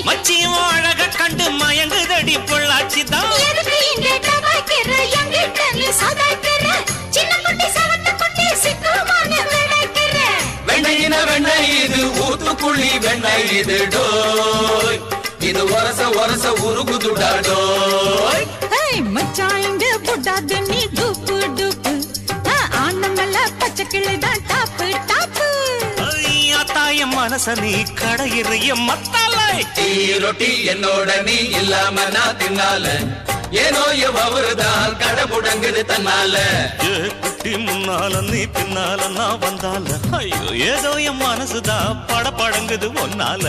மச்சியும் அழக கண்டு மயங்குதடி பொள்ளாச்சிதான். வெண்ணையின வெண்ணெய் இது ஊத்துக்குள்ளி வெண்ணெய் இது டோய், இது ஒரச ஒரச உருகுதுடா டோய். மச்சான் இங்க புட்டாது நீ டூப்பு டூப்பு, ஆனமல்ல பச்சை கிளிதான் டாப்பு டாப்பு. தாயம் மனச நீ கடையிறிய மத்தாலை டீ ரொட்டி என்னோட நீ இல்லாம நான் தின்னால, ஏனோ அவருதான் கடை முடங்குது தன்னால. குட்டி முன்னால நீ பின்னால நான் வந்தால, ஐயோ ஏதோ என் மனசுதான் பட படங்குது ஒன்னால.